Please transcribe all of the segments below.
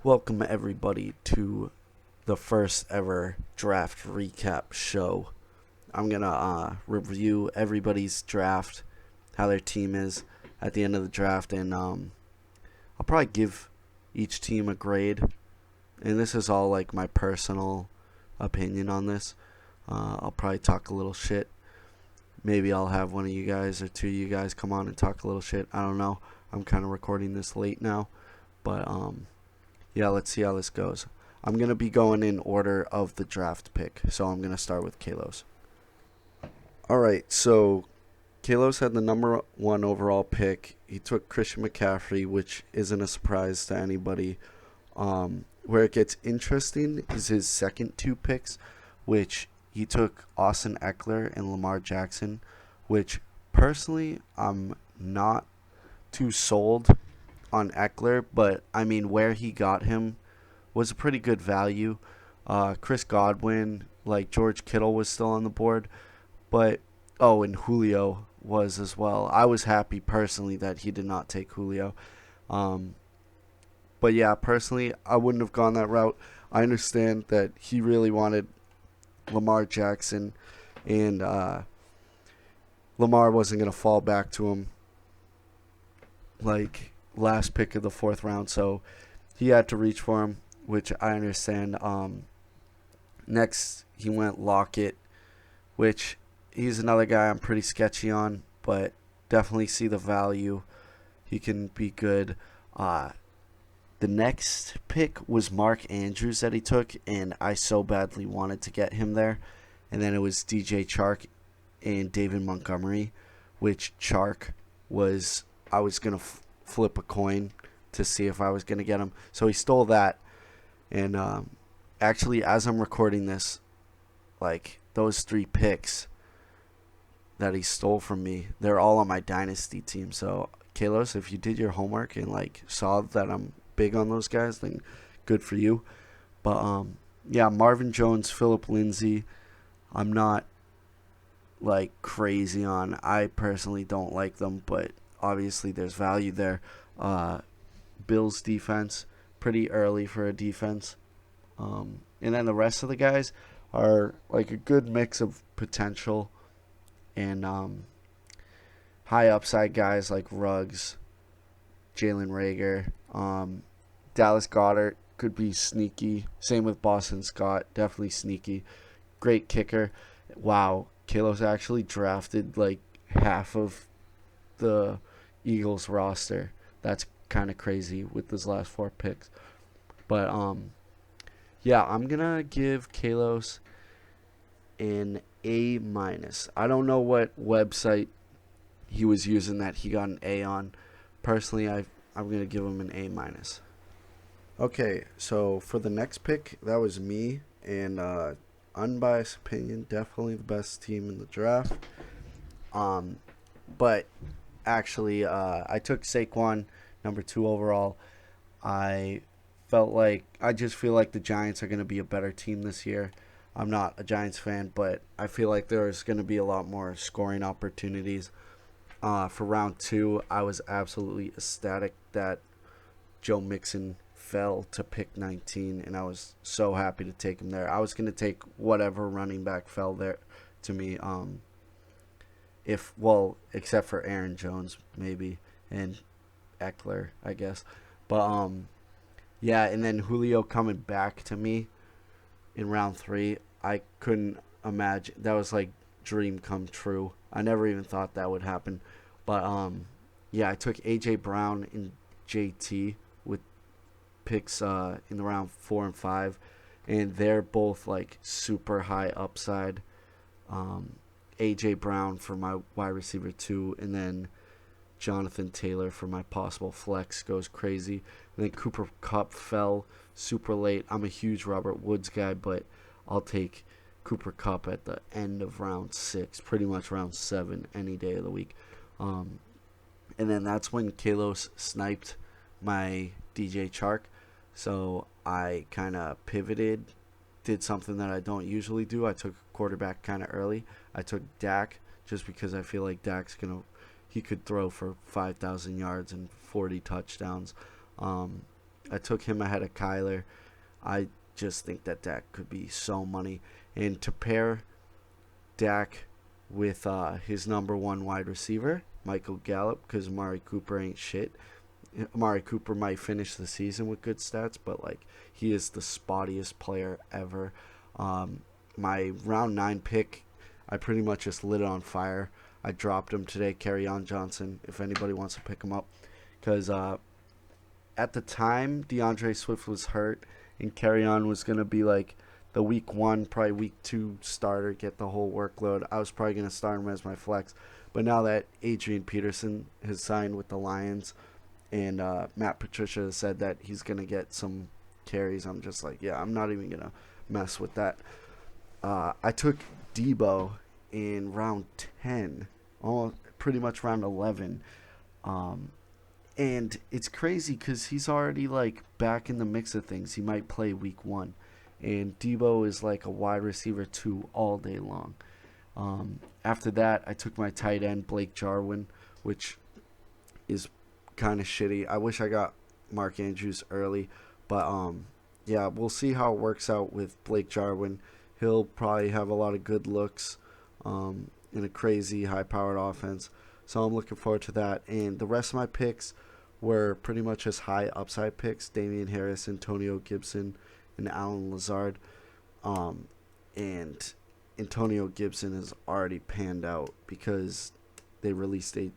Welcome everybody to the first ever draft recap show. I'm gonna review everybody's draft, how their team is at the end of the draft, and I'll probably give each team a grade. And this is all like my personal opinion on this. I'll probably talk a little shit. Maybe I'll have one of you guys or two of you guys come on and talk a little shit. I don't know. I'm kind of recording this late now, but yeah, let's see how this goes. I'm going to be going in order of the draft pick, so I'm going to start with Kalos. Alright, so Kalos had the number 1 overall pick. He took Christian McCaffrey, which isn't a surprise to anybody. Where it gets interesting is his second 2 picks, which he took Austin Eckler and Lamar Jackson, which personally I'm not too sold on Eckler, but I mean where he got him was a pretty good value. Chris Godwin, like George Kittle was still on the board, but and Julio was as well. I was happy personally that he did not take Julio. But yeah, personally I wouldn't have gone that route. I understand that he really wanted Lamar Jackson, and Lamar wasn't going to fall back to him like last pick of the 4th round, so he had to reach for him, which I understand. Next, he went Lockett, which he's another guy I'm pretty sketchy on, but definitely see the value. He can be good. The next pick was Mark Andrews that he took, and I so badly wanted to get him there. And then it was DJ Chark and David Montgomery, which Chark was, I was going to flip a coin to see if I was going to get him. So he stole that. And actually, as I'm recording this, like those 3 picks that he stole from me, they're all on my dynasty team. So Kalos, if you did your homework and like saw that I'm big on those guys, then good for you. But yeah, Marvin Jones, Phillip Lindsay, I'm not like crazy on. I personally don't like them, but obviously there's value there. Bills defense, pretty early for a defense. And then the rest of the guys are like a good mix of potential and high upside guys like Ruggs, Jalen Rager, Dallas Goedert could be sneaky. Same with Boston Scott, definitely sneaky. Great kicker. Wow, Kalos actually drafted like half of the Eagles roster. That's kind of crazy with his last 4 picks. But yeah, I'm gonna give Kalos an A minus. I don't know what website he was using that he got an A on. Personally, I'm gonna give him an A minus. Okay, so for the next pick, that was me, and unbiased opinion, definitely the best team in the draft. But actually, I took Saquon, number 2 overall. I just feel like the Giants are going to be a better team this year. I'm not a Giants fan, but I feel like there's going to be a lot more scoring opportunities. For round 2, I was absolutely ecstatic that Joe Mixon fell to pick 19, and I was so happy to take him there. I was going to take whatever running back fell there to me, except for Aaron Jones maybe, and Eckler, I guess. But yeah, and then Julio coming back to me in round 3, I couldn't imagine. That was like dream come true. I never even thought that would happen. But yeah, I took AJ Brown and JT with picks in the round 4 and 5, and they're both like super high upside. AJ Brown for my wide receiver 2, and then Jonathan Taylor for my possible flex goes crazy. And then Cooper Kupp fell super late. I'm a huge Robert Woods guy, but I'll take Cooper Kupp at the end of round 6, pretty much round 7, any day of the week. And then that's when Kalos sniped my DJ Chark. So I kind of pivoted, did something that I don't usually do. I took a quarterback kind of early. I took Dak just because I feel like he could throw for 5,000 yards and 40 touchdowns. I took him ahead of Kyler. I just think that Dak could be so money. And to pair Dak with his number one wide receiver, Michael Gallup, because Amari Cooper ain't shit. Amari Cooper might finish the season with good stats, but like he is the spottiest player ever. Um, my round 9 pick, I pretty much just lit it on fire. I dropped him today, Kerryon Johnson, if anybody wants to pick him up. Because at the time, DeAndre Swift was hurt, and Kerryon was going to be like the week 1, probably week 2 starter, get the whole workload. I was probably going to start him as my flex. But now that Adrian Peterson has signed with the Lions, and Matt Patricia has said that he's going to get some carries, I'm just like, yeah, I'm not even going to mess with that. I took Debo in round 10, almost pretty much round 11. And it's crazy because he's already like back in the mix of things. He might play week 1. And Debo is like a wide receiver 2 all day long. After that, I took my tight end, Blake Jarwin, which is kind of shitty. I wish I got Mark Andrews early. But yeah, we'll see how it works out with Blake Jarwin. He'll probably have a lot of good looks in a crazy high-powered offense. So I'm looking forward to that. And the rest of my picks were pretty much just high upside picks. Damian Harris, Antonio Gibson, and Alan Lazard. And Antonio Gibson has already panned out because they released the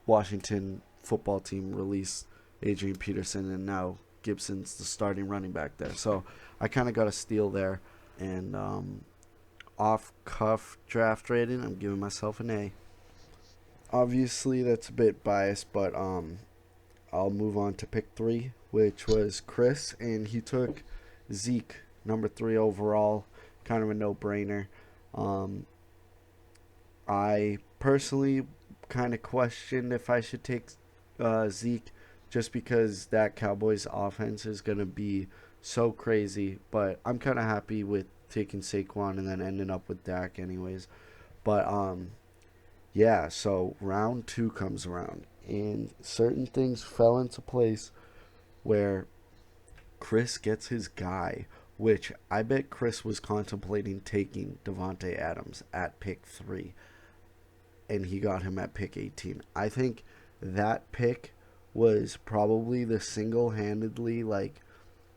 Washington football team released Adrian Peterson, and now Gibson's the starting running back there. So I kind of got a steal there. And off-cuff draft rating, I'm giving myself an A. Obviously, that's a bit biased, but I'll move on to pick 3, which was Chris, and he took Zeke, number 3 overall, kind of a no-brainer. I personally kind of questioned if I should take Zeke, just because that Cowboys offense is going to be so crazy, but I'm kind of happy with taking Saquon and then ending up with Dak anyways. But yeah, so round 2 comes around, and certain things fell into place where Chris gets his guy, which I bet Chris was contemplating taking Devontae Adams at pick 3, and he got him at pick 18. I think that pick was probably the single-handedly like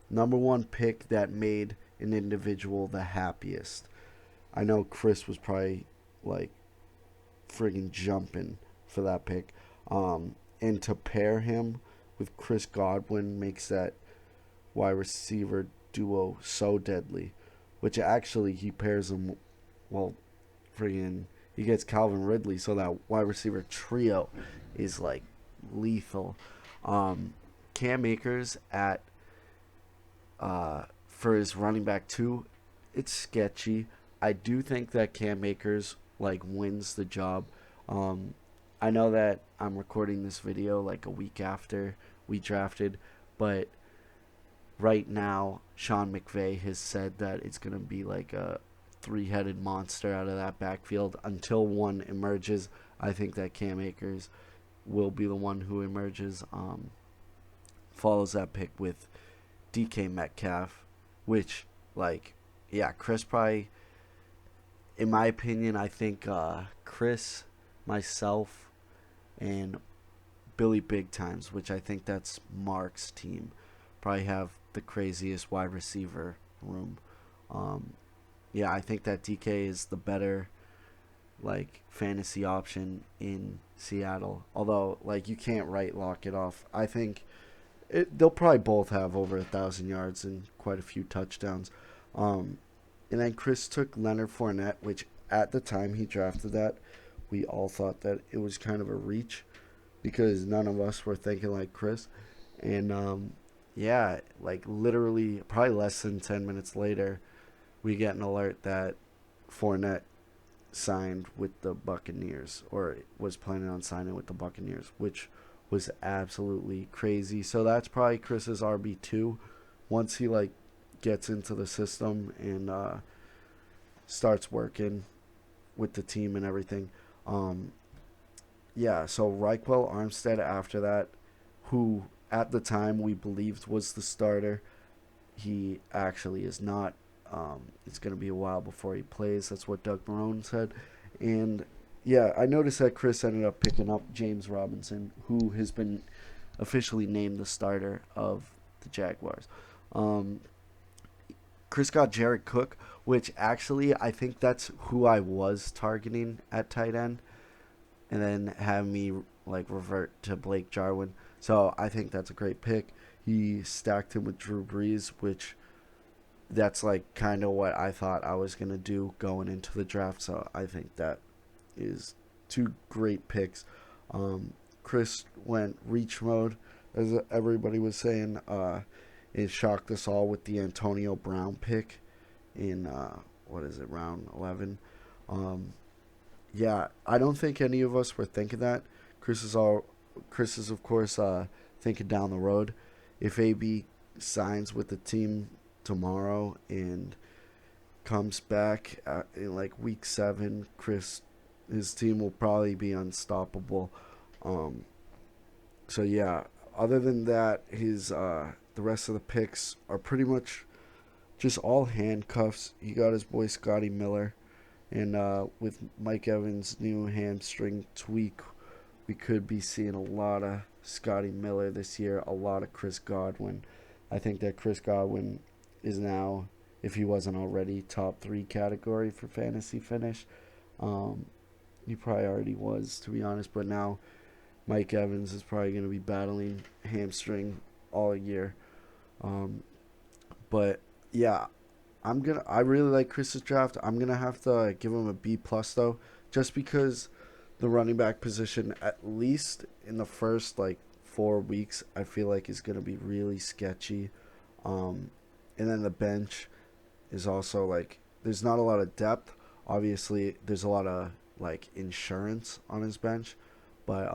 number 1 pick that made an individual the happiest. I know Chris was probably like friggin' jumping for that pick. And to pair him with Chris Godwin makes that wide receiver duo so deadly. Which actually he pairs them, well, friggin' he gets Calvin Ridley, so that wide receiver trio is like lethal. Cam Akers at for his running back 2, it's sketchy. I do think that Cam Akers like wins the job. I know that I'm recording this video like a week after we drafted, but right now Sean McVay has said that it's going to be like a 3-headed monster out of that backfield until one emerges. I think that Cam Akers will be the one who emerges. Follows that pick with DK Metcalf, which, like, yeah, Chris probably, in my opinion, I think Chris, myself, and Billy Big Times, which I think that's Mark's team, probably have the craziest wide receiver room. Yeah, I think that DK is the better, like, fantasy option in Seattle. Although, like, you can't write Lockett off. I think they'll probably both have over 1,000 yards and quite a few touchdowns. And then Chris took Leonard Fournette, which at the time he drafted that, we all thought that it was kind of a reach because none of us were thinking like Chris. And yeah, like literally probably less than 10 minutes later, we get an alert that Fournette signed with the Buccaneers, or was planning on signing with the Buccaneers, which was absolutely crazy. So that's probably Chris's RB2 once he like gets into the system and starts working with the team and everything. Yeah, so Reichwell Armstead after that, who at the time we believed was the starter. He actually is not. It's going to be a while before he plays. That's what Doug Marrone said. And yeah, I noticed that Chris ended up picking up James Robinson, who has been officially named the starter of the Jaguars. Um, Chris got Jared Cook, which actually I think that's who I was targeting at tight end, and then have me like revert to Blake Jarwin. So I think that's a great pick. He stacked him with Drew Brees, which that's like kind of what I thought I was gonna do going into the draft. So I think that is two great picks. Chris went reach mode, as everybody was saying. It shocked us all with the Antonio Brown pick in what is it, round 11. Um, yeah, I don't think any of us were thinking that. Chris is all Chris is of course thinking down the road. If AB signs with the team tomorrow and comes back in like week 7, his team will probably be unstoppable. Um, so yeah, other than that, his the rest of the picks are pretty much just all handcuffs. He got his boy Scotty Miller, and with Mike Evans' new hamstring tweak, we could be seeing a lot of Scotty Miller this year, a lot of Chris Godwin. I think that Chris Godwin is now, if he wasn't already, top 3 category for fantasy finish. Um, he probably already was, to be honest, but now Mike Evans is probably going to be battling hamstring all year. Um, but yeah, I really like Chris's draft. I'm gonna have to give him a B plus though, just because the running back position, at least in the first like 4 weeks, I feel like is gonna be really sketchy. Um, and then the bench is also like there's not a lot of depth. Obviously, there's a lot of like insurance on his bench, but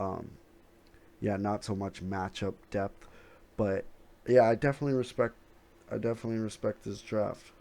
yeah, not so much matchup depth. But yeah, I definitely respect his draft.